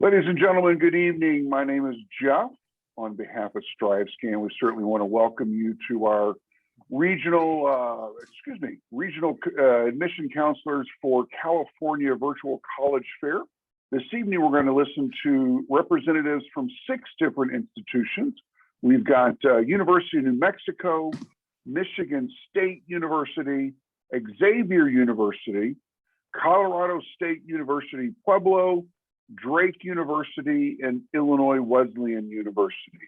Ladies and gentlemen, good evening. My name is Jeff. On behalf of StriveScan, we certainly want to welcome you to our regional admission counselors for California Virtual College Fair. This evening, we're going to listen to representatives from 6 different institutions. We've got University of New Mexico, Michigan State University, Xavier University, Colorado State University-Pueblo, Drake University, and Illinois Wesleyan University.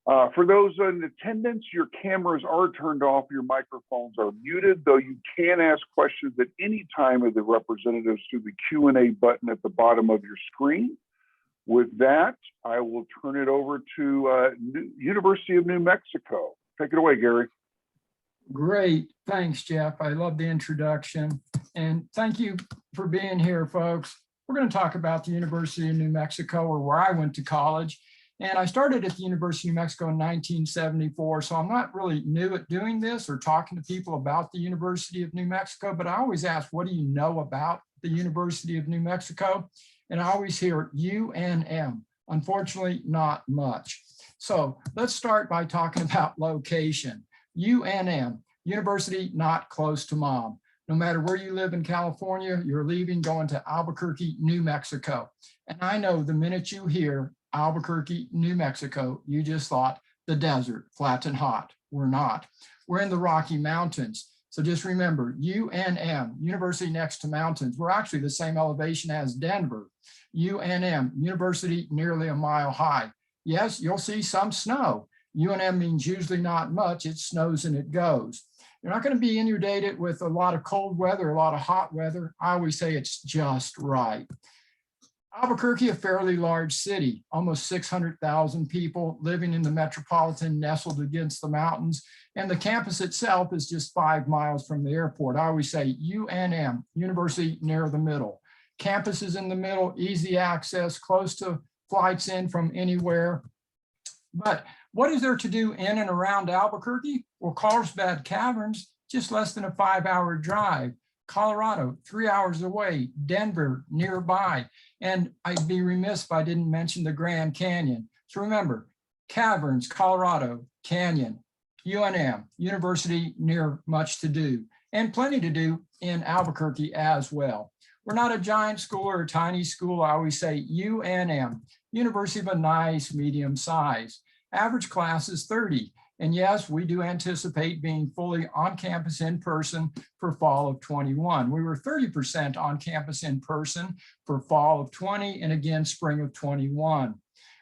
For those in attendance, your cameras are turned off, your microphones are muted, though you can ask questions at any time of the representatives through the Q&A button at the bottom of your screen. With that, I will turn it over to University of New Mexico. Take it away, Gary. Great. Thanks, Jeff. I love the introduction. And thank you for being here, folks. We're going to talk about the University of New Mexico, or where I went to college. And I started at the University of New Mexico in 1974, so I'm not really new at doing this or talking to people about the University of New Mexico, but I always ask, what do you know about the University of New Mexico? And I always hear UNM. Unfortunately, not much. So let's start by talking about location. UNM, University Not Close to Mom. No matter where you live in California, you're leaving, going to Albuquerque, New Mexico. And I know the minute you hear Albuquerque, New Mexico, you just thought the desert, flat and hot. We're not. We're in the Rocky Mountains. So just remember, UNM, University next to mountains. We're actually the same elevation as Denver. UNM, University nearly a mile high. Yes, you'll see some snow. UNM means usually not much. It snows and it goes. You're not going to be inundated with a lot of cold weather, a lot of hot weather. I always say it's just right. Albuquerque, a fairly large city, almost 600,000 people living in the metropolitan, nestled against the mountains. And the campus itself is just 5 miles from the airport. I always say UNM, University near the middle. Campus is in the middle, easy access, close to flights in from anywhere. But what is there to do in and around Albuquerque? Well, Carlsbad Caverns, just less than a 5-hour drive. Colorado, 3 hours away. Denver, nearby. And I'd be remiss if I didn't mention the Grand Canyon. So remember, Caverns, Colorado, Canyon, UNM, University near much to do, and plenty to do in Albuquerque as well. We're not a giant school or a tiny school. I always say UNM, University of a nice medium size. Average class is 30. And yes, we do anticipate being fully on campus in person for fall of 21. We were 30% on campus in person for fall of 20 and again, spring of 21.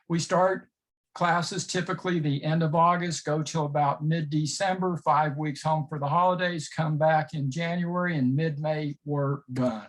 We start classes typically the end of August, go till about mid-December, 5 weeks home for the holidays, come back in January, and mid-May, we're done.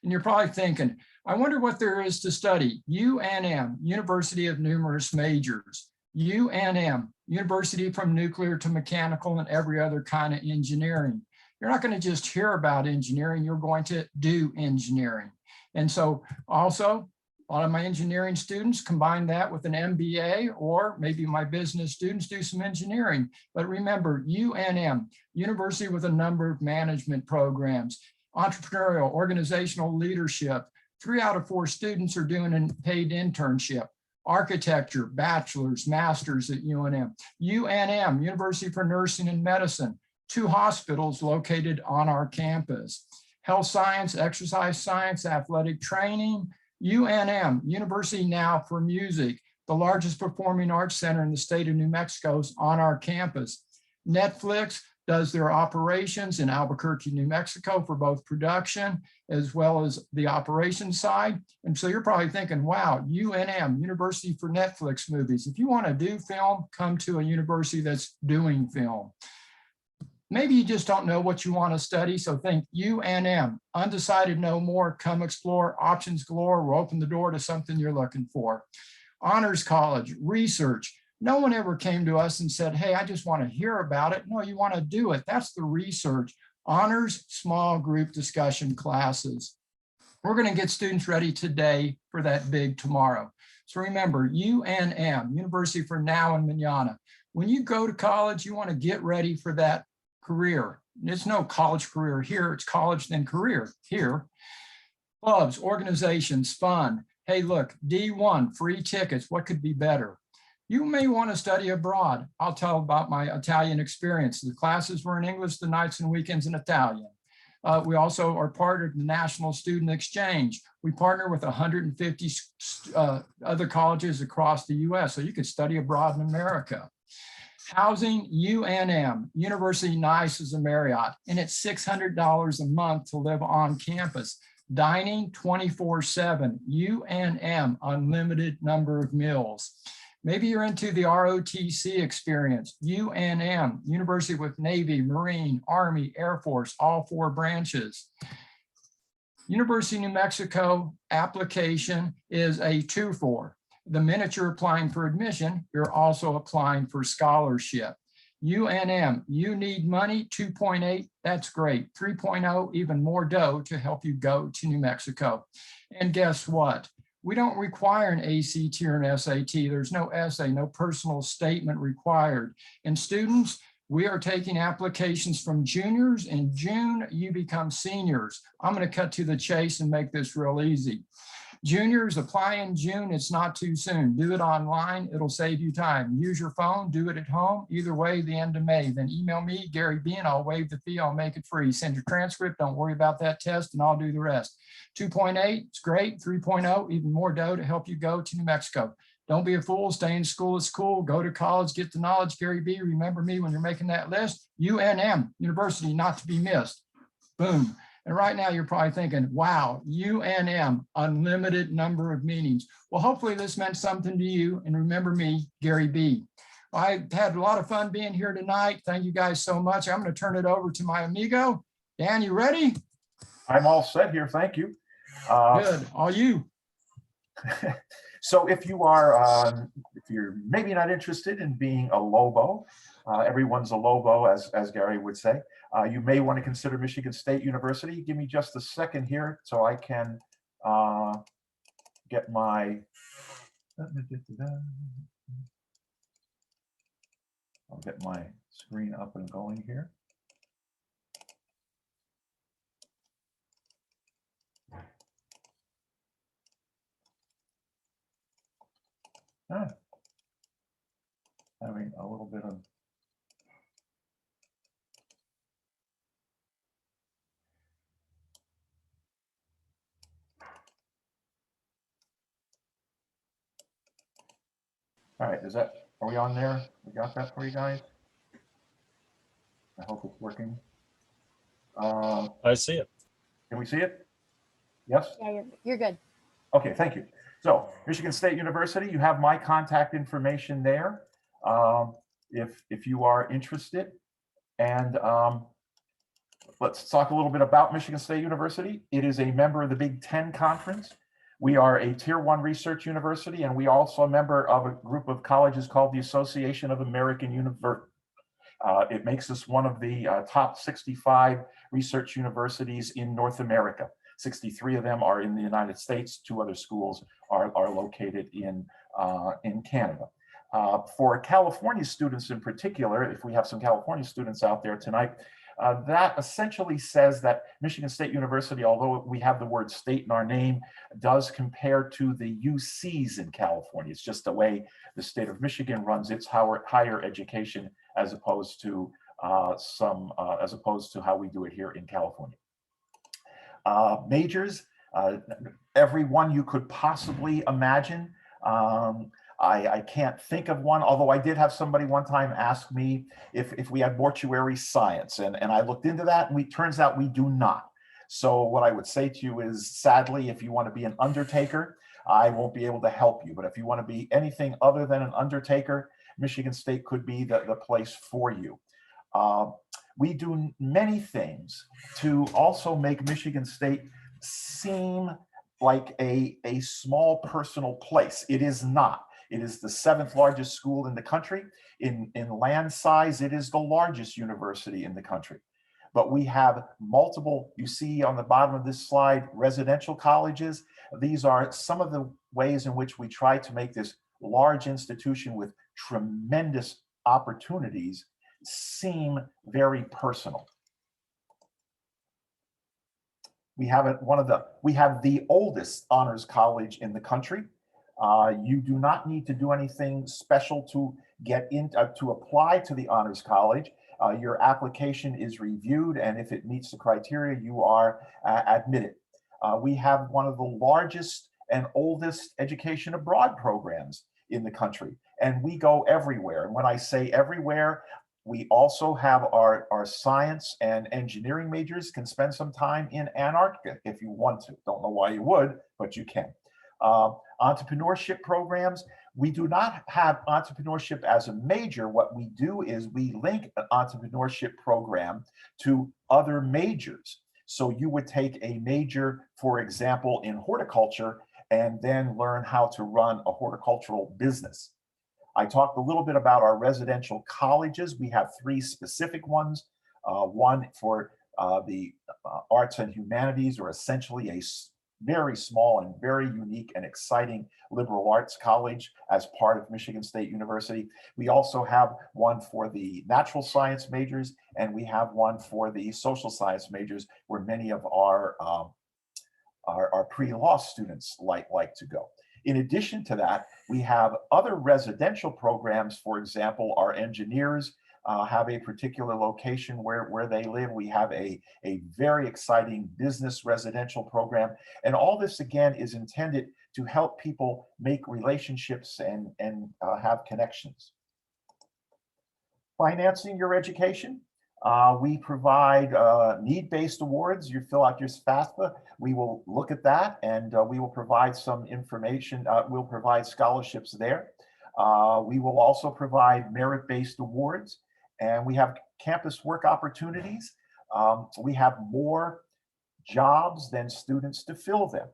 And you're probably thinking, I wonder what there is to study. UNM, University of Numerous Majors. UNM, University from nuclear to mechanical and every other kind of engineering. You're not going to just hear about engineering, you're going to do engineering. And so also, a lot of my engineering students combine that with an MBA, or maybe my business students do some engineering. But remember, UNM, University with a number of management programs, entrepreneurial, organizational leadership. 3 out of 4 students are doing a paid internship. Architecture, bachelor's, master's at UNM. UNM, University for Nursing and Medicine, 2 hospitals located on our campus. Health science, exercise science, athletic training. UNM, University now for Music, the largest performing arts center in the state of New Mexico is on our campus. Netflix does their operations in Albuquerque, New Mexico for both production as well as the operations side. And so you're probably thinking, wow, UNM, University for Netflix movies. If you want to do film, come to a university that's doing film. Maybe you just don't know what you want to study, so think UNM, undecided no more, come explore, options galore, we'll open the door to something you're looking for. Honors College, research. No one ever came to us and said, hey, I just want to hear about it. No, you want to do it. That's the research. Honors, small group discussion classes. We're going to get students ready today for that big tomorrow. So remember, UNM, University for Now and Manana. When you go to college, you want to get ready for that career. There's no college career here. It's college then career here. Clubs, organizations, fun. Hey, look, D1, free tickets. What could be better? You may want to study abroad. I'll tell about my Italian experience. The classes were in English, the nights and weekends in Italian. We also are part of the National Student Exchange. We partner with 150 other colleges across the US, so you could study abroad in America. Housing, UNM, University Nice is a Marriott, and it's $600 a month to live on campus. Dining 24/7, UNM, unlimited number of meals. Maybe you're into the ROTC experience, UNM, University with Navy, Marine, Army, Air Force, all 4 branches. University of New Mexico application is a 2-4. The minute you're applying for admission, you're also applying for scholarship. UNM, you need money, 2.8, that's great. 3.0, even more dough to help you go to New Mexico. And guess what? We don't require an ACT or an SAT. There's no essay, no personal statement required. And students, we are taking applications from juniors. In June, you become seniors. I'm going to cut to the chase and make this real easy. Juniors, apply in June. It's not too soon. Do it online. It'll save you time. Use your phone. Do it at home. Either way, the end of May. Then email me, Gary B, and I'll waive the fee. I'll make it free. Send your transcript. Don't worry about that test, and I'll do the rest. 2.8, it's great. 3.0, even more dough to help you go to New Mexico. Don't be a fool. Stay in school. It's cool. Go to college. Get the knowledge. Gary B, remember me when you're making that list. UNM, University, not to be missed. Boom. And right now you're probably thinking, wow, UNM, unlimited number of meetings. Well, hopefully this meant something to you. And remember me, Gary B. I had a lot of fun being here tonight. Thank you guys so much. I'm going to turn it over to my amigo. Dan, you ready? I'm all set here. Thank you. Good. All you. So if you're maybe not interested in being a Lobo, everyone's a Lobo, as Gary would say, you may want to consider Michigan State University. Give me just a second here so I can get my, I'll get my screen up and going here. Having a little bit of all right, are we on there? We got that for you guys? I hope it's working. I see it. Can we see it? Yes? Yeah, you're good. Okay, thank you. So Michigan State University, you have my contact information there if you are interested. And let's talk a little bit about Michigan State University. It is a member of the Big Ten Conference. We are a Tier 1 research university, and we are also a member of a group of colleges called the Association of American Universities. It makes us one of the top 65 research universities in North America. 63 of them are in the United States. 2 other schools are located in Canada. For California students in particular, if we have some California students out there tonight, that essentially says that Michigan State University, although we have the word state in our name, does compare to the UCs in California. It's just the way the state of Michigan runs its higher education, as opposed to how we do it here in California. Majors, every one you could possibly imagine. I can't think of one, although I did have somebody one time ask me if we had mortuary science, and I looked into that, and turns out we do not. So what I would say to you is, sadly, if you want to be an undertaker, I won't be able to help you. But if you want to be anything other than an undertaker, Michigan State could be the place for you. We do many things to also make Michigan State seem like a small personal place. It is not. It is the 7th largest school in the country. In land size, it is the largest university in the country. But we have multiple, you see on the bottom of this slide, residential colleges. These are some of the ways in which we try to make this large institution with tremendous opportunities seem very personal. We have we have the oldest honors college in the country. You do not need to do anything special to get in to apply to the honors college. Your application is reviewed, and if it meets the criteria, you are admitted. We have one of the largest and oldest education abroad programs in the country, and we go everywhere. And when I say everywhere, we also have our science and engineering majors can spend some time in Antarctica if you want to. Don't know why you would, but you can. Entrepreneurship programs, we do not have entrepreneurship as a major. What we do is we link an entrepreneurship program to other majors. So you would take a major, for example, in horticulture, and then learn how to run a horticultural business. I talked a little bit about our residential colleges. We have 3 specific ones. One for the arts and humanities, or essentially a very small and very unique and exciting liberal arts college as part of Michigan State University. We also have one for the natural science majors, and we have one for the social science majors, where many of our pre-law students like to go. In addition to that, we have other residential programs. For example, our engineers have a particular location where they live. We have a very exciting business residential program. And all this, again, is intended to help people make relationships and have connections. Financing your education. We provide need-based awards. You fill out your FAFSA. We will look at that, and we will provide some information. We'll provide scholarships there. We will also provide merit-based awards, and we have campus work opportunities. We have more jobs than students to fill them.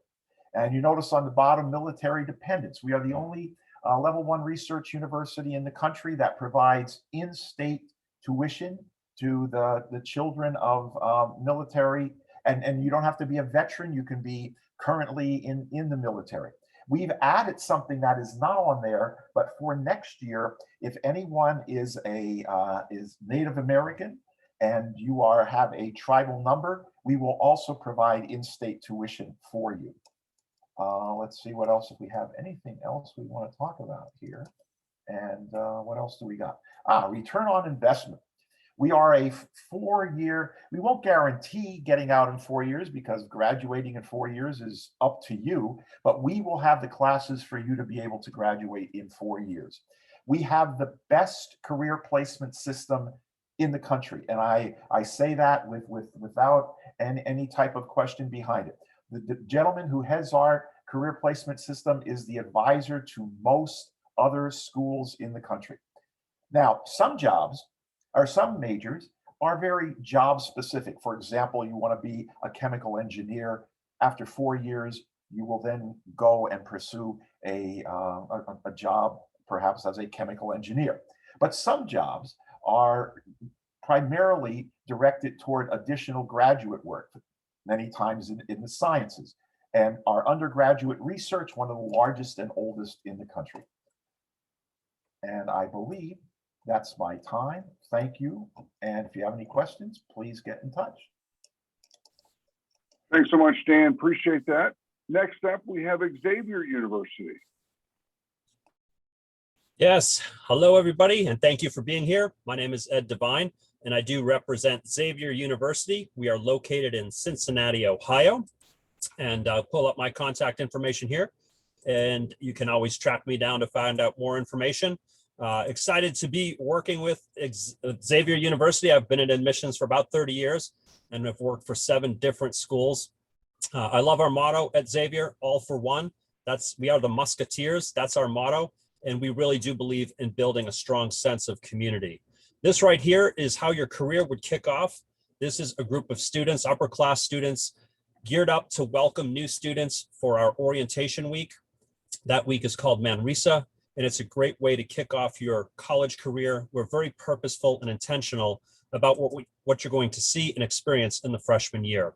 And you notice on the bottom, military dependents. We are the only level 1 research university in the country that provides in-state tuition to the children of military, and you don't have to be a veteran. You can be currently in the military. We've added something that is not on there, but for next year, if anyone is Native American and you have a tribal number, we will also provide in-state tuition for you. Let's see what else, if we have anything else we want to talk about here. And what else do we got? Return on investment. We are a 4-year, we won't guarantee getting out in 4 years, because graduating in 4 years is up to you, but we will have the classes for you to be able to graduate in 4 years. We have the best career placement system in the country. And I say that without any type of question behind it. The gentleman who heads our career placement system is the advisor to most other schools in the country. Now, some jobs, or some majors, are very job specific. For example, you want to be a chemical engineer. After 4 years, you will then go and pursue a job, perhaps as a chemical engineer. But some jobs are primarily directed toward additional graduate work, many times in the sciences. And our undergraduate research, one of the largest and oldest in the country. And I believe that's my time. Thank you. And if you have any questions, please get in touch. Thanks so much, Dan. Appreciate that. Next up, we have Xavier University. Yes. Hello, everybody, and thank you for being here. My name is Ed Devine, and I do represent Xavier University. We are located in Cincinnati, Ohio. And I'll pull up my contact information here, and you can always track me down to find out more information. Excited to be working with Xavier University. I've been in admissions for about 30 years and have worked for 7 different schools. I love our motto at Xavier, all for one. We are the Musketeers. That's our motto. And we really do believe in building a strong sense of community. This right here is how your career would kick off. This is a group of students, upper class students, geared up to welcome new students for our orientation week. That week is called Manresa. And it's a great way to kick off your college career. We're very purposeful and intentional about what you're going to see and experience in the freshman year.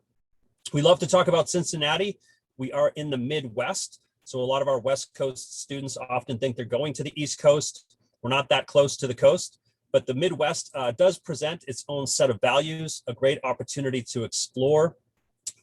We love to talk about Cincinnati. We are in the Midwest. So a lot of our West Coast students often think they're going to the East Coast. We're not that close to the coast, but the Midwest does present its own set of values, a great opportunity to explore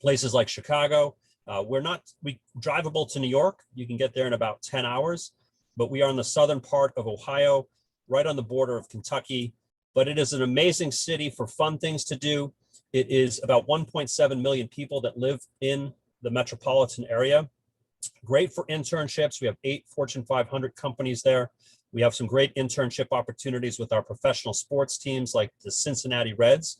places like Chicago. We drivable to New York. You can get there in about 10 hours, but we are in the southern part of Ohio, right on the border of Kentucky. But it is an amazing city for fun things to do. It is about 1.7 million people that live in the metropolitan area. Great for internships. We have 8 Fortune 500 companies there. We have some great internship opportunities with our professional sports teams like the Cincinnati Reds,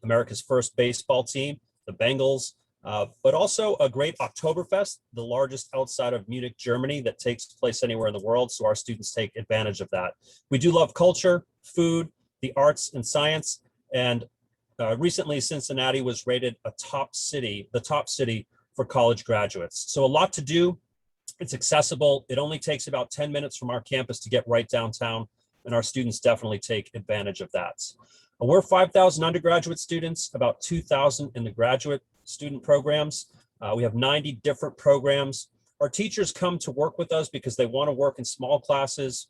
America's first baseball team, the Bengals, but also a great Oktoberfest, the largest outside of Munich, Germany, that takes place anywhere in the world. So our students take advantage of that. We do love culture, food, the arts and science. And recently Cincinnati was rated the top city for college graduates. So a lot to do. It's accessible. It only takes about 10 minutes from our campus to get right downtown, and our students definitely take advantage of that. We're 5,000 undergraduate students, about 2,000 in the graduate student programs. We have 90 different programs. Our teachers come to work with us because they want to work in small classes.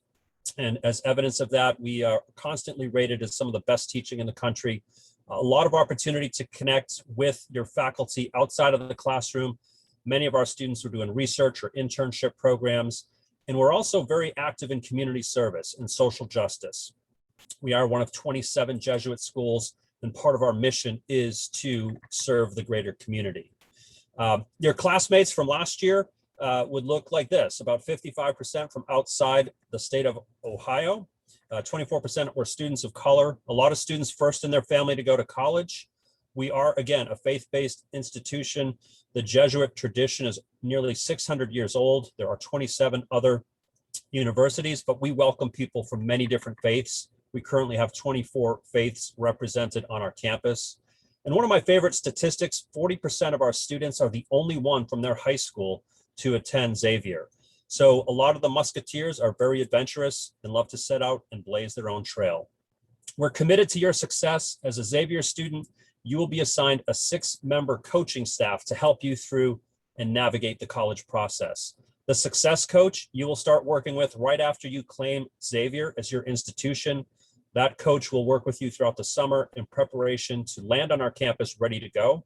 And as evidence of that, we are constantly rated as some of the best teaching in the country. A lot of opportunity to connect with your faculty outside of the classroom. Many of our students are doing research or internship programs, and we're also very active in community service and social justice. We are one of 27 Jesuit schools, and part of our mission is to serve the greater community. Your classmates from last year would look like this: about 55% from outside the state of Ohio, 24% were students of color, a lot of students first in their family to go to college. We are, again, a faith-based institution. The Jesuit tradition is nearly 600 years old. There are 27 other universities, but we welcome people from many different faiths. We currently have 24 faiths represented on our campus. And one of my favorite statistics, 40% of our students are the only one from their high school to attend Xavier. So a lot of the Musketeers are very adventurous and love to set out and blaze their own trail. We're committed to your success. As a Xavier student, you will be assigned a 6-member coaching staff to help you through and navigate the college process. The success coach you will start working with right after you claim Xavier as your institution. That coach will work with you throughout the summer in preparation to land on our campus ready to go.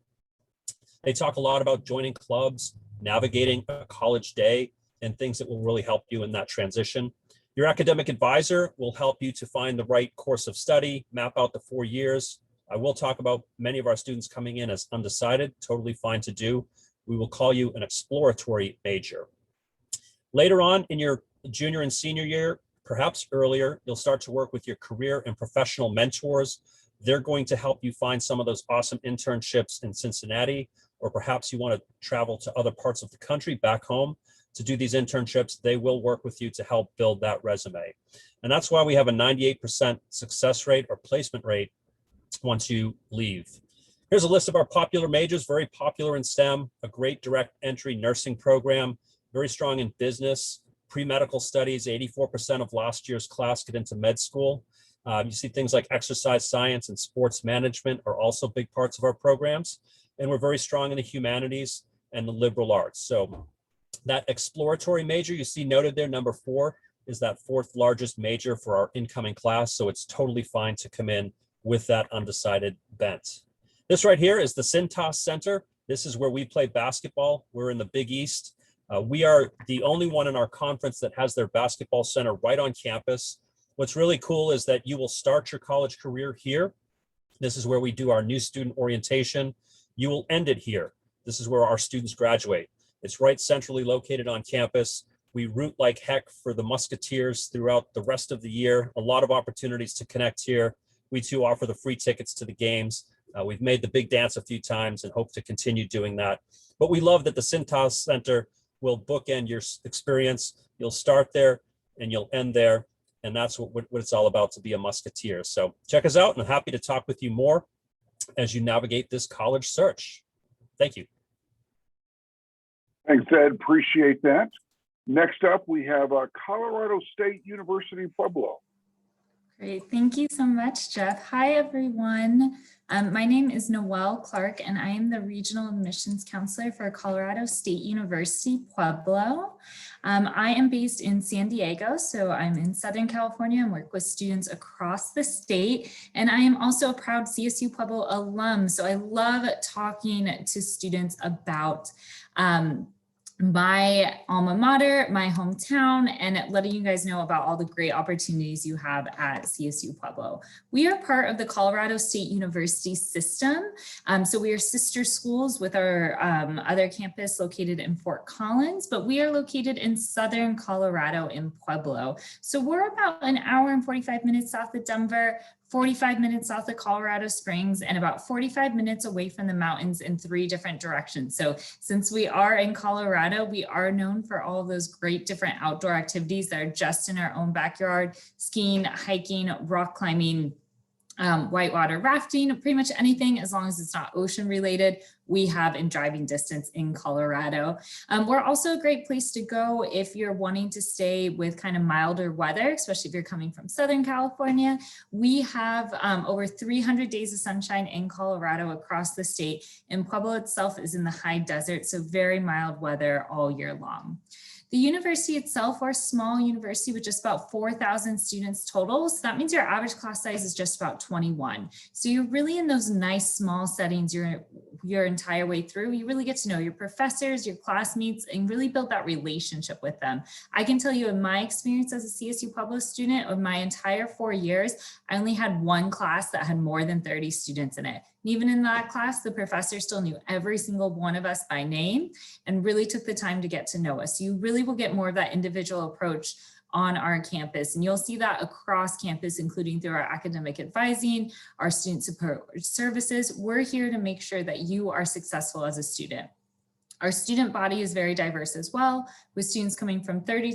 They talk a lot about joining clubs, navigating a college day, and things that will really help you in that transition. Your academic advisor will help you to find the right course of study, map out the 4 years. I will talk about many of our students coming in as undecided, totally fine to do. We will call you an exploratory major. Later on in your junior and senior year, perhaps earlier, you'll start to work with your career and professional mentors. They're going to help you find some of those awesome internships in Cincinnati, or perhaps you want to travel to other parts of the country back home to do these internships. They will work with you to help build that resume. And that's why we have a 98% success rate or placement rate once you leave. Here's a list of our popular majors, very popular in STEM, a great direct entry nursing program, very strong in business, pre-medical studies. 84% of last year's class get into med school. You see things like exercise science and sports management are also big parts of our programs. And we're very strong in the humanities and the liberal arts. So that exploratory major you see noted there, number 4, is that 4th largest major for our incoming class. So it's totally fine to come in with that undecided bent. This right here is the Cintas Center. This is where we play basketball. We're in the Big East. We are the only one in our conference that has their basketball center right on campus. What's really cool is that you will start your college career here. This is where we do our new student orientation. You will end it here. This is where our students graduate. It's right centrally located on campus. We root like heck for the Musketeers throughout the rest of the year. A lot of opportunities to connect here. We too offer the free tickets to the games. We've made the big dance a few times and hope to continue doing that. But we love that the Cintas Center will bookend your experience. You'll start there and you'll end there. And that's what it's all about, to be a Musketeer. So check us out, and I'm happy to talk with you more as you navigate this college search. Thank you. Thanks, Ed. Appreciate that. Next up, we have Colorado State University-Pueblo. Great. Thank you so much, Jeff. Hi, everyone. My name is Noelle Clark, and I am the Regional Admissions Counselor for Colorado State University-Pueblo. I am based in San Diego, so I'm in Southern California and work with students across the state. And I am also a proud CSU Pueblo alum, so I love talking to students about my alma mater, my hometown, and letting you guys know about all the great opportunities you have at CSU Pueblo. We are part of the Colorado State University system. So we are sister schools with our other campus located in Fort Collins, but we are located in Southern Colorado in Pueblo. So we're about an hour and 45 minutes south of Denver, 45 minutes south of Colorado Springs, and about 45 minutes away from the mountains in 3 different directions. So since we are in Colorado, we are known for all of those great different outdoor activities that are just in our own backyard: skiing, hiking, rock climbing, whitewater rafting, pretty much anything as long as it's not ocean related, we have in driving distance in Colorado. We're also a great place to go if you're wanting to stay with kind of milder weather, especially if you're coming from Southern California. We have over 300 days of sunshine in Colorado across the state, and Pueblo itself is in the high desert, so very mild weather all year long. The university itself, we're a small university with just about 4,000 students total. So that means your average class size is just about 21. So you're really in those nice small settings your entire way through. You really get to know your professors, your classmates, and really build that relationship with them. I can tell you in my experience as a CSU Pueblo student, of my entire 4 years, I only had 1 class that had more than 30 students in it. And even in that class, the professor still knew every single one of us by name and really took the time to get to know us. You really will get more of that individual approach on our campus. And you'll see that across campus, including through our academic advising, our student support services. We're here to make sure that you are successful as a student. Our student body is very diverse as well, with students coming from 40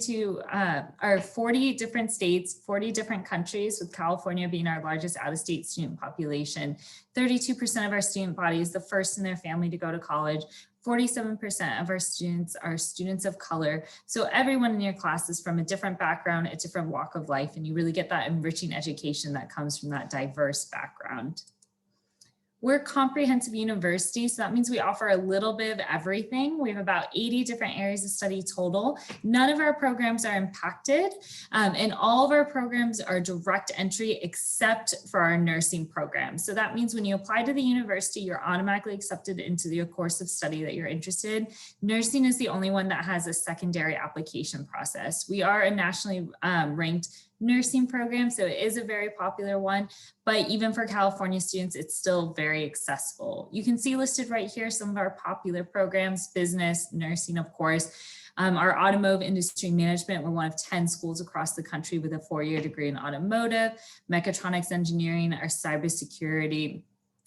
different states, 40 different countries, with California being our largest out-of-state student population. 32% of our student body is the first in their family to go to college. 47% of our students are students of color. So everyone in your class is from a different background, a different walk of life, and you really get that enriching education that comes from that diverse background. We're a comprehensive university, so that means we offer a little bit of everything. We have about 80 different areas of study total. None of our programs are impacted, and all of our programs are direct entry except for our nursing program. So that means when you apply to the university, you're automatically accepted into the course of study that you're interested in. Nursing is the only one that has a secondary application process. We are a nationally ranked nursing program, so it is a very popular one, but even for California students, it's still very accessible. You can see listed right here some of our popular programs: business, nursing, of course. Our automotive industry management, we're one of 10 schools across the country with a 4-year degree in automotive, mechatronics engineering, our cybersecurity,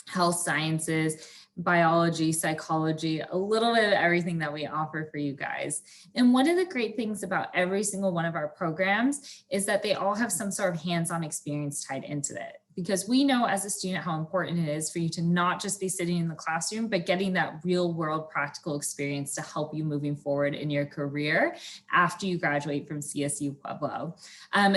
health sciences, biology, psychology, a little bit of everything that we offer for you guys. And one of the great things about every single one of our programs is that they all have some sort of hands-on experience tied into it, because we know as a student how important it is for you to not just be sitting in the classroom, but getting that real world practical experience to help you moving forward in your career after you graduate from CSU Pueblo.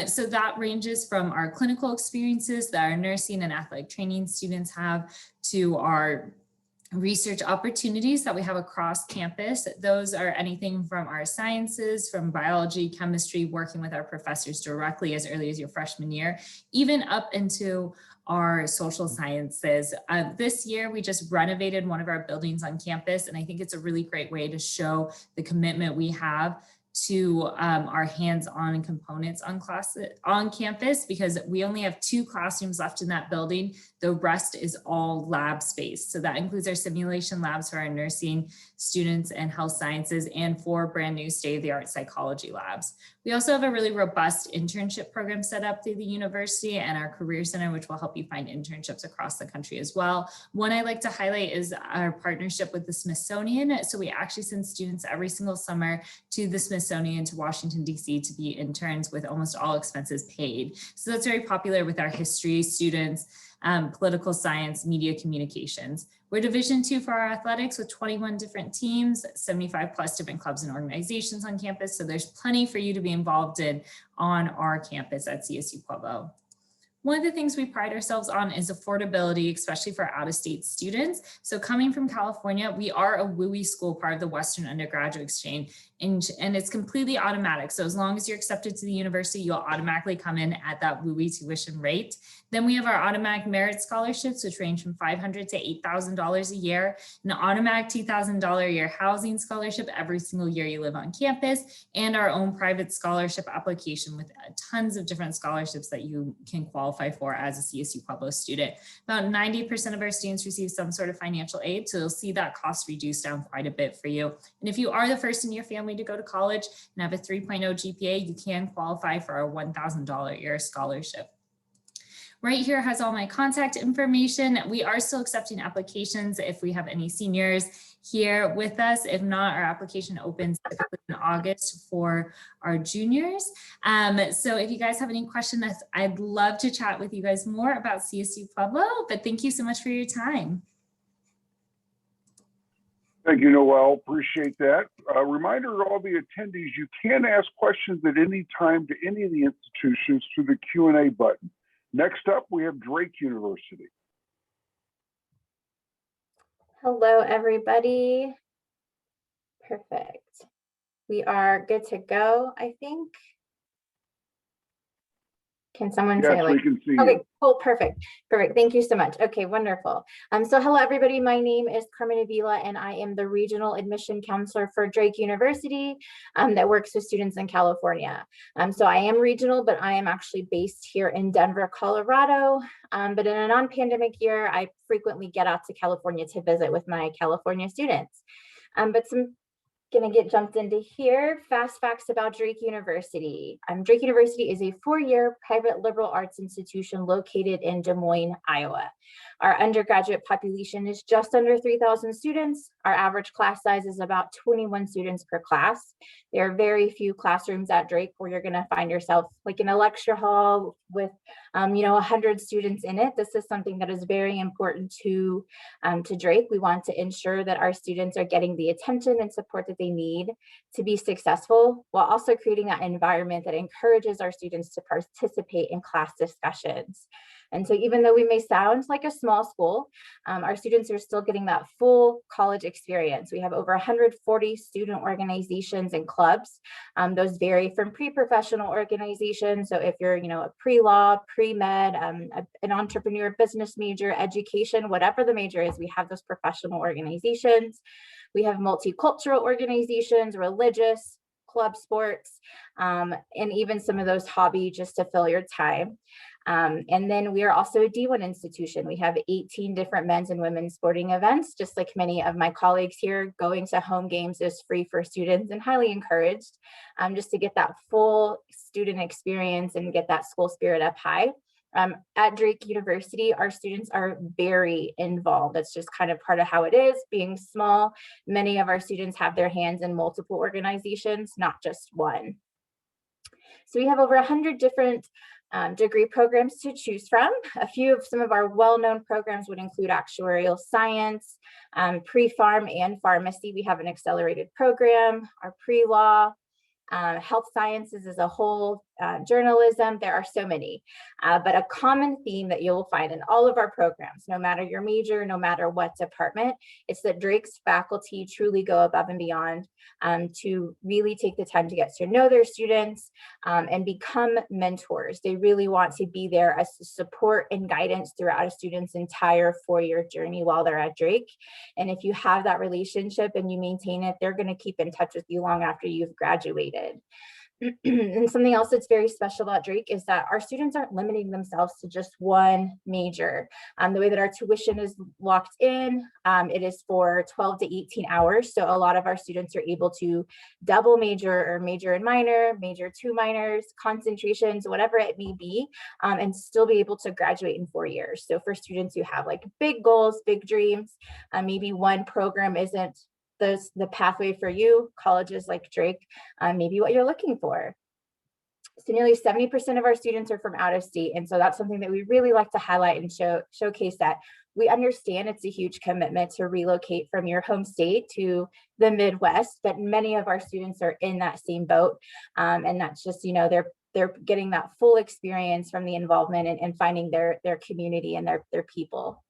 So that ranges from our clinical experiences that our nursing and athletic training students have, to our research opportunities that we have across campus. Those are anything from our sciences, from biology, chemistry, working with our professors directly as early as your freshman year, even up into our social sciences. This year, we just renovated one of our buildings on campus, and I think it's a really great way to show the commitment we have to our hands-on components on campus, because we only have 2 classrooms left in that building. The rest is all lab space. So that includes our simulation labs for our nursing students and health sciences, and 4 brand new state-of-the-art psychology labs. We also have a really robust internship program set up through the university and our career center, which will help you find internships across the country as well. One I like to highlight is our partnership with the Smithsonian. So we actually send students every single summer to the Smithsonian, to Washington, D.C. to be interns with almost all expenses paid. So that's very popular with our history students, political science, media communications. We're Division II for our athletics with 21 different teams, 75 plus different clubs and organizations on campus. So there's plenty for you to be involved in on our campus at CSU Pueblo. One of the things we pride ourselves on is affordability, especially for out-of-state students. So coming from California, we are a WUI school, part of the Western Undergraduate Exchange, and it's completely automatic. So as long as you're accepted to the university, you'll automatically come in at that WUI tuition rate. Then we have our automatic merit scholarships, which range from $500 to $8,000 a year, an automatic $2,000 a year housing scholarship every single year you live on campus, and our own private scholarship application with tons of different scholarships that you can qualify for as a CSU Pueblo student. About 90% of our students receive some sort of financial aid, so you'll see that cost reduced down quite a bit for you. And if you are the first in your family to go to college and have a 3.0 GPA, you can qualify for our $1,000 a year scholarship. Right here has all my contact information. We are still accepting applications if we have any seniors here with us. If not, our application opens typically in August for our juniors. So if you guys have any questions, I'd love to chat with you guys more about CSU Pueblo, but thank you so much for your time. Thank you, Noelle. Appreciate that. A reminder to all the attendees, you can ask questions at any time to any of the institutions through the Q&A button. Next up, we have Drake University. Hello, everybody. Perfect. We are good to go, I think. Can someone say Yes, we can see okay, you. cool, perfect. Thank you so much. Okay, wonderful. So hello, everybody. My name is Carmen Avila, and I am the regional admission counselor for Drake University that works with students in California. So I am regional, but I am actually based here in Denver, Colorado. But in a non-pandemic year, I frequently get out to California to visit with my California students. But some gonna get jumped into here. Fast facts about Drake University. Drake University is a four-year private liberal arts institution located in Des Moines, Iowa. Our undergraduate population is just under 3,000 students. Our average class size is about 21 students per class. There are very few classrooms at Drake where you're gonna find yourself like in a lecture hall with 100 students in it. This is something that is very important to Drake. We want to ensure that our students are getting the attention and support that they need to be successful, while also creating that environment that encourages our students to participate in class discussions. And so even though we may sound like a small school, our students are still getting that full college experience. We have over 140 student organizations and clubs. Those vary from pre-professional organizations. So if you're a pre-law, pre-med, an entrepreneur, business major, education, whatever the major is, we have those professional organizations. We have multicultural organizations, religious, club sports, and even some of those hobby just to fill your time. And then we are also a D1 institution. We have 18 different men's and women's sporting events, just like many of my colleagues here. Going to home games is free for students and highly encouraged, just to get that full student experience and get that school spirit up high. At Drake University, our students are very involved. That's just kind of part of how it is, being small. Many of our students have their hands in multiple organizations, not just one. So we have over 100 different degree programs to choose from. Some of our well-known programs would include actuarial science, pre-pharm and pharmacy. We have an accelerated program, our pre-law, health sciences as a whole, journalism. There are so many, but a common theme that you'll find in all of our programs, no matter your major, no matter what department, it's that Drake's faculty truly go above and beyond to really take the time to get to know their students and become mentors. They really want to be there as support and guidance throughout a student's entire four-year journey while they're at Drake. And if you have that relationship and you maintain it, they're going to keep in touch with you long after you've graduated. And something else that's very special about Drake is that our students aren't limiting themselves to just one major. The way that our tuition is locked in, it is for 12 to 18 hours. So a lot of our students are able to double major or major and minor, major two minors, concentrations, whatever it may be, and still be able to graduate in 4 years. So for students who have like big goals, big dreams, maybe one program isn't the pathway for you, colleges like Drake, maybe what you're looking for. So nearly 70% of our students are from out of state. And so that's something that we really like to highlight and showcase, that we understand it's a huge commitment to relocate from your home state to the Midwest, but many of our students are in that same boat. And that's just, they're they're getting that full experience from the involvement and finding their community and their people.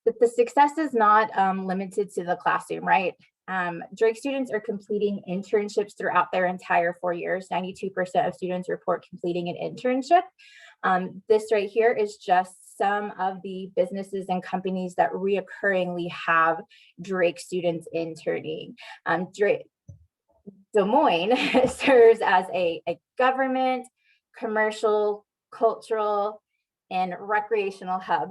But the success is not limited to the classroom, right? Drake students are completing internships throughout their entire 4 years. 92% of students report completing an internship. This right here is just some of the businesses and companies that reoccurringly have Drake students interning. Des Moines serves as a government, commercial, cultural, and recreational hub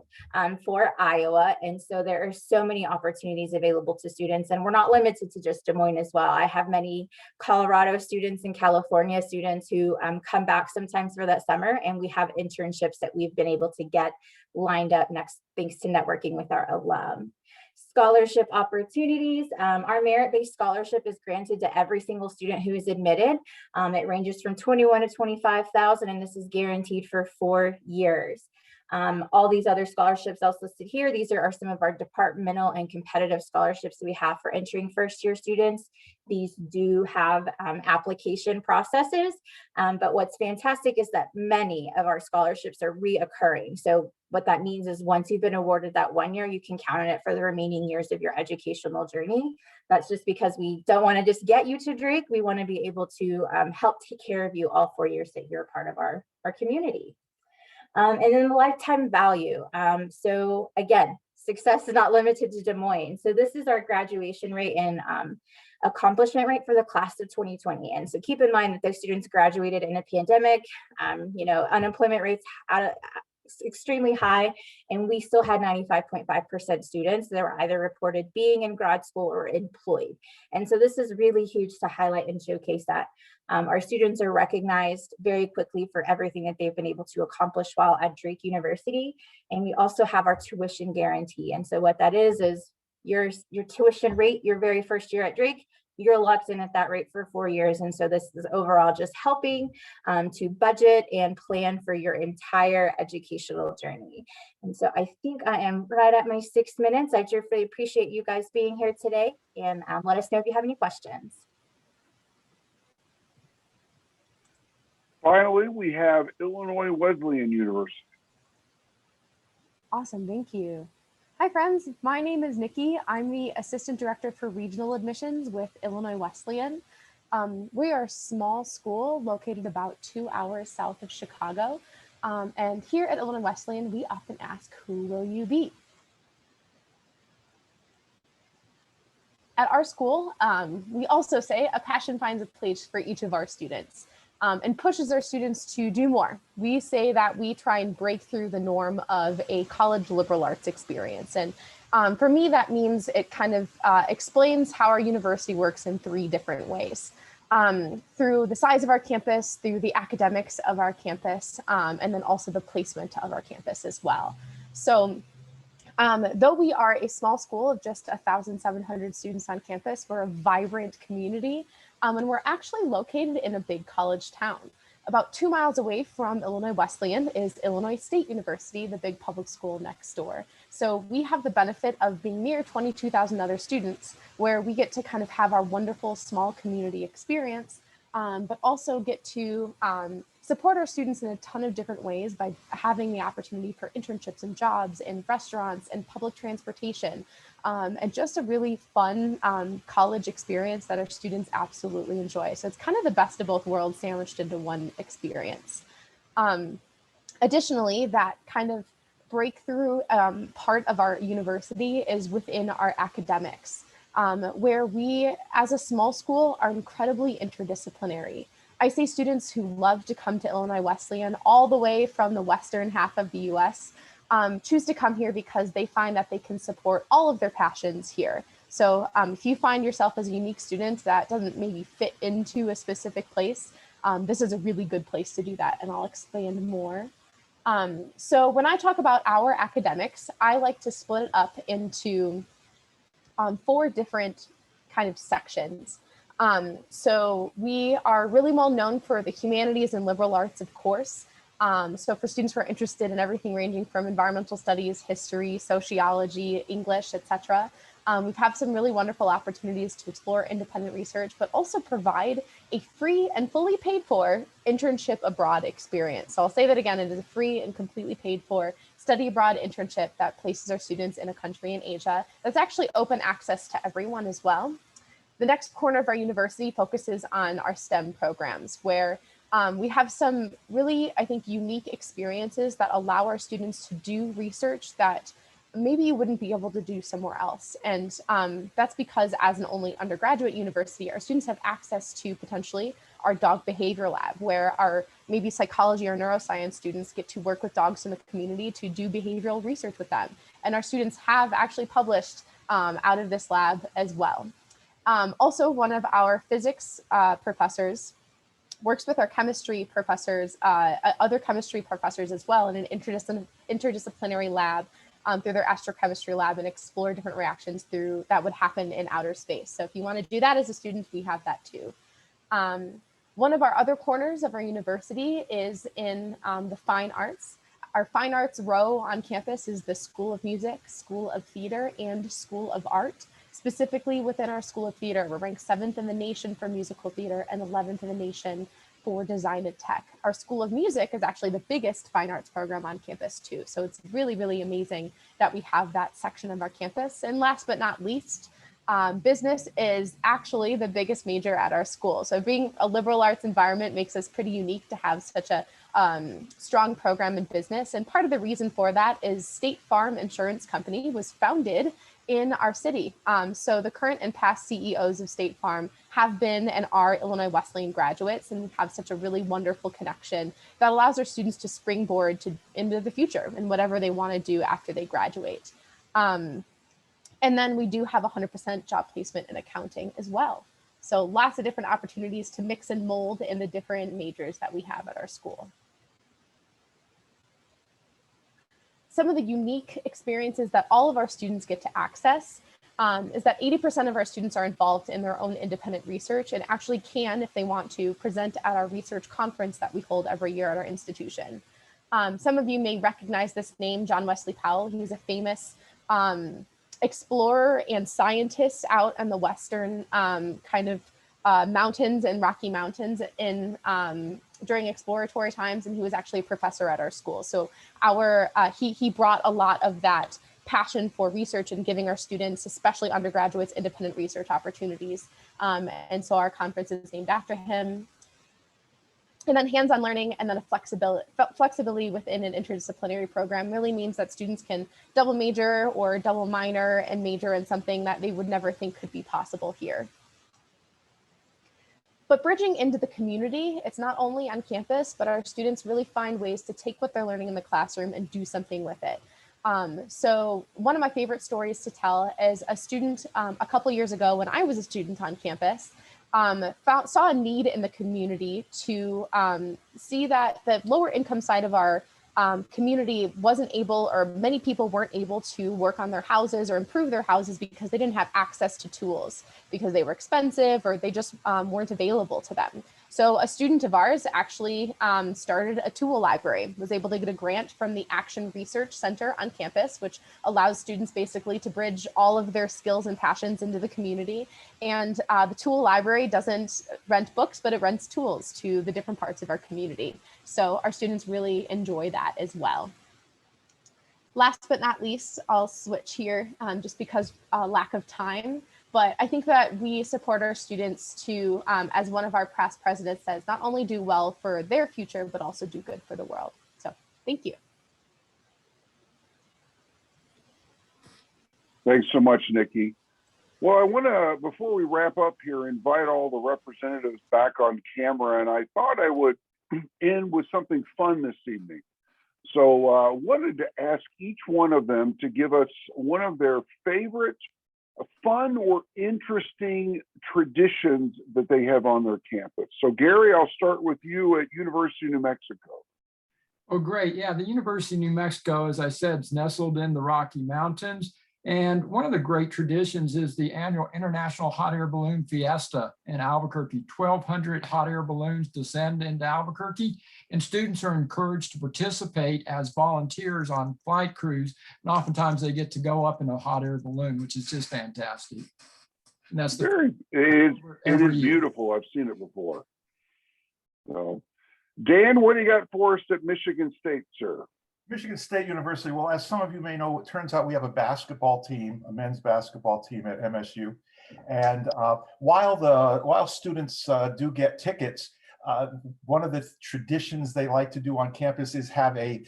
for Iowa. And so there are so many opportunities available to students, and we're not limited to just Des Moines as well. I have many Colorado students and California students who come back sometimes for that summer, and we have internships that we've been able to get lined up next, thanks to networking with our alum. Scholarship opportunities. Our merit-based scholarship is granted to every single student who is admitted. It ranges from $21,000 to $25,000, and this is guaranteed for 4 years. All these other scholarships also listed here, these are some of our departmental and competitive scholarships that we have for entering first-year students. These do have application processes, but what's fantastic is that many of our scholarships are reoccurring. So what that means is once you've been awarded that 1 year, you can count on it for the remaining years of your educational journey. That's just because we don't want to just get you to Drake. We want to be able to help take care of you all 4 years that you're a part of our community. And then the lifetime value. So again, success is not limited to Des Moines. So this is our graduation rate and accomplishment rate for the class of 2020. And so keep in mind that those students graduated in a pandemic, unemployment rates extremely high, and we still had 95.5% students that were either reported being in grad school or employed. And so this is really huge to highlight and showcase that our students are recognized very quickly for everything that they've been able to accomplish while at Drake University. And we also have our tuition guarantee. And so what that is your tuition rate, your very first year at Drake, you're locked in at that rate for 4 years. And so this is overall just helping to budget and plan for your entire educational journey. And so I think I am right at my 6 minutes. I really appreciate you guys being here today, and let us know if you have any questions. Finally, we have Illinois Wesleyan University. Awesome, thank you. Hi friends, my name is Nikki. I'm the Assistant Director for Regional Admissions with Illinois Wesleyan. We are a small school located about 2 hours south of Chicago. And here at Illinois Wesleyan, we often ask, who will you be? At our school, we also say a passion finds a place for each of our students. And pushes our students to do more. We say that we try and break through the norm of a college liberal arts experience. And for me, that means it kind of explains how our university works in 3 different ways. Through the size of our campus, through the academics of our campus, and then also the placement of our campus as well. So though we are a small school of just 1,700 students on campus, we're a vibrant community. And we're actually located in a big college town. About 2 miles away from Illinois Wesleyan is Illinois State University, the big public school next door. So we have the benefit of being near 22,000 other students, where we get to kind of have our wonderful small community experience, but also get to support our students in a ton of different ways by having the opportunity for internships and jobs in restaurants and public transportation. And just a really fun college experience that our students absolutely enjoy. So it's kind of the best of both worlds sandwiched into one experience. Additionally, that kind of breakthrough part of our university is within our academics, where we, as a small school, are incredibly interdisciplinary. I see students who love to come to Illinois Wesleyan all the way from the western half of the US, choose to come here because they find that they can support all of their passions here. So if you find yourself as a unique student that doesn't maybe fit into a specific place, this is a really good place to do that, and I'll expand more. So when I talk about our academics, I like to split it up into 4 different kind of sections. So we are really well known for the humanities and liberal arts, of course. So for students who are interested in everything ranging from environmental studies, history, sociology, English, etc. We've had some really wonderful opportunities to explore independent research, but also provide a free and fully paid for internship abroad experience. So I'll say that again, it is a free and completely paid for study abroad internship that places our students in a country in Asia. That's actually open access to everyone as well. The next corner of our university focuses on our STEM programs, where we have some really, I think, unique experiences that allow our students to do research that maybe you wouldn't be able to do somewhere else. And that's because as an only undergraduate university, our students have access to potentially our dog behavior lab, where our maybe psychology or neuroscience students get to work with dogs in the community to do behavioral research with them. And our students have actually published out of this lab as well. Also, one of our physics professors works with our chemistry professors, other chemistry professors as well, in an interdisciplinary lab through their astrochemistry lab, and explore different reactions through that would happen in outer space. So if you want to do that as a student, we have that too. One of our other corners of our university is in the fine arts. Our fine arts row on campus is the School of Music, School of Theater, and School of Art. Specifically within our School of Theater, we're ranked 7th in the nation for musical theater and 11th in the nation for design and tech. Our School of Music is actually the biggest fine arts program on campus too. So it's really, really amazing that we have that section of our campus. And last but not least, business is actually the biggest major at our school. So being a liberal arts environment makes us pretty unique to have such a strong program in business. And part of the reason for that is State Farm Insurance Company was founded in our city. So the current and past CEOs of State Farm have been and are Illinois Wesleyan graduates, and have such a really wonderful connection that allows our students to springboard into the future and whatever they want to do after they graduate. And then we do have 100% job placement in accounting as well. So lots of different opportunities to mix and mold in the different majors that we have at our school. Some of the unique experiences that all of our students get to access is that 80% of our students are involved in their own independent research and actually can, if they want to, present at our research conference that we hold every year at our institution. Some of you may recognize this name, John Wesley Powell. He's a famous explorer and scientist out in the western mountains and Rocky Mountains in during exploratory times, and he was actually a professor at our school. So he brought a lot of that passion for research and giving our students, especially undergraduates, independent research opportunities. And so our conference is named after him. And then hands-on learning and then a flexibility within an interdisciplinary program really means that students can double major or double minor and major in something that they would never think could be possible here. But bridging into the community, it's not only on campus, but our students really find ways to take what they're learning in the classroom and do something with it. So one of my favorite stories to tell is a student a couple years ago when I was a student on campus, saw a need in the community to see that the lower income side of our community wasn't able, or many people weren't able to work on their houses or improve their houses because they didn't have access to tools, because they were expensive or they just weren't available to them. So a student of ours actually started a tool library, was able to get a grant from the Action Research Center on campus, which allows students basically to bridge all of their skills and passions into the community. And the tool library doesn't rent books, but it rents tools to the different parts of our community. So our students really enjoy that as well. Last but not least, I'll switch here just because lack of time. But I think that we support our students to, as one of our past presidents says, not only do well for their future, but also do good for the world. So thank you. Thanks so much, Nikki. Well, I want to, before we wrap up here, invite all the representatives back on camera. And I thought I would end with something fun this evening. So I wanted to ask each one of them to give us one of their favorite fun or interesting traditions that they have on their campus. So Gary, I'll start with you at University of New Mexico. Oh, great. Yeah, the University of New Mexico, as I said, is nestled in the Rocky Mountains. And one of the great traditions is the annual International Hot Air Balloon Fiesta in Albuquerque. 1,200 hot air balloons descend into Albuquerque, and students are encouraged to participate as volunteers on flight crews. And oftentimes they get to go up in a hot air balloon, which is just fantastic. And that's It is year. beautiful. I've seen it before. So, Dan, what do you got for us at Michigan State, sir? Michigan State University. Well, as some of you may know, it turns out we have a basketball team, a men's basketball team at MSU. And while students do get tickets, one of the traditions they like to do on campus is have a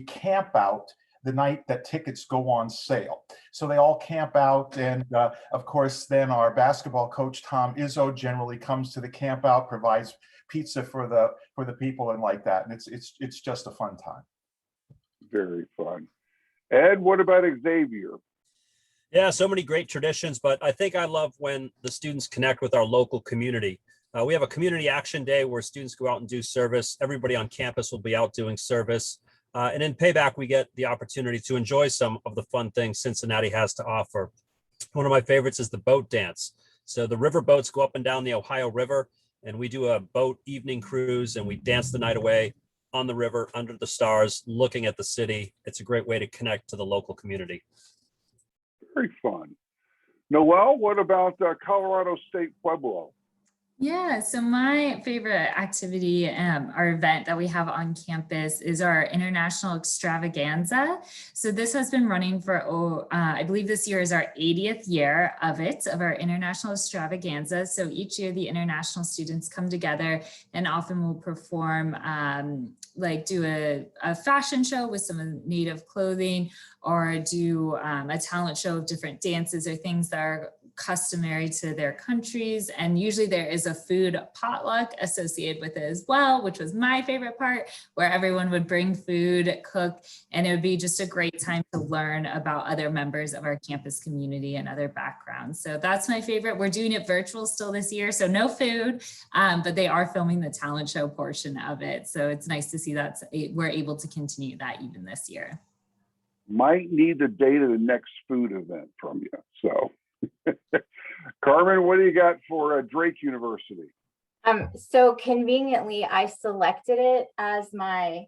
camp out the night that tickets go on sale. So they all camp out, and of course, then our basketball coach, Tom Izzo, generally comes to the camp out, provides pizza for the people and like that. And it's just a fun time. Very fun. Ed, what about Xavier? Yeah, so many great traditions, but I think I love when the students connect with our local community. We have a community action day where students go out and do service. Everybody on campus will be out doing service. And in payback, we get the opportunity to enjoy some of the fun things Cincinnati has to offer. One of my favorites is the boat dance. So the river boats go up and down the Ohio River, and we do a boat evening cruise, and we dance the night away on the river, under the stars, looking at the city. It's a great way to connect to the local community. Very fun. Noel, what about Colorado State Pueblo? Yeah, so my favorite activity or event that we have on campus is our International Extravaganza. So this has been running for, I believe this year is our 80th year of our International Extravaganza. So each year the international students come together and often will perform, do a fashion show with some native clothing, or do a talent show of different dances or things that are customary to their countries. And usually there is a food potluck associated with it as well, which was my favorite part, where everyone would bring food, cook, and it would be just a great time to learn about other members of our campus community and other backgrounds. So that's my favorite. We're doing it virtual still this year, so no food, but they are filming the talent show portion of it. So it's nice to see that we're able to continue that even this year. Might need the date of the next food event from you. So, Carmen, what do you got for Drake University? So conveniently, I selected it as my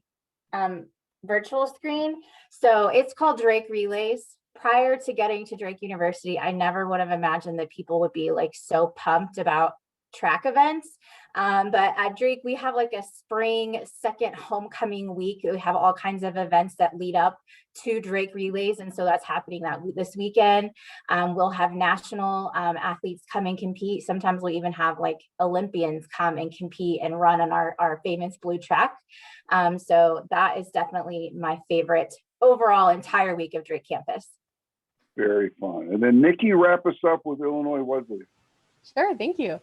virtual screen. So it's called Drake Relays. Prior to getting to Drake University, I never would have imagined that people would be like so pumped about track events. But at Drake, we have like a spring second homecoming week. We have all kinds of events that lead up to Drake Relays. And so that's happening this weekend. We'll have national athletes come and compete. Sometimes we'll even have like Olympians come and compete and run on our famous blue track. So that is definitely my favorite overall entire week of Drake campus. Very fun. And then Nikki, wrap us up with Illinois Wesleyan. Sure, thank you.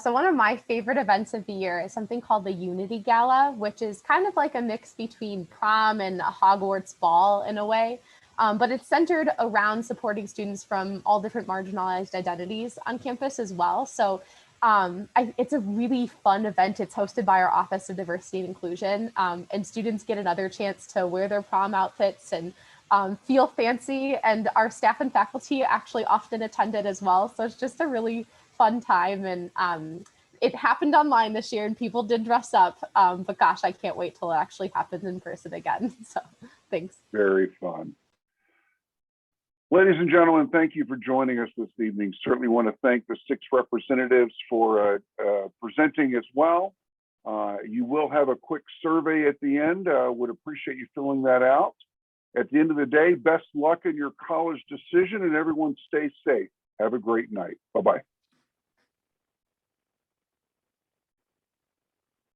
So one of my favorite events of the year is something called the Unity Gala, which is kind of like a mix between prom and a Hogwarts ball in a way, but it's centered around supporting students from all different marginalized identities on campus as well. So it's a really fun event. It's hosted by our Office of Diversity and Inclusion, and students get another chance to wear their prom outfits and feel fancy, and our staff and faculty actually often attended as well. So it's just a really fun time, and it happened online this year and people did dress up, but gosh, I can't wait till it actually happens in person again. So thanks. Very fun. Ladies and gentlemen, thank you for joining us this evening. Certainly want to thank the 6 representatives for presenting as well. You will have a quick survey at the end. Would appreciate you filling that out. At the end of the day, best luck in your college decision, and everyone stay safe. Have a great night. Bye-bye.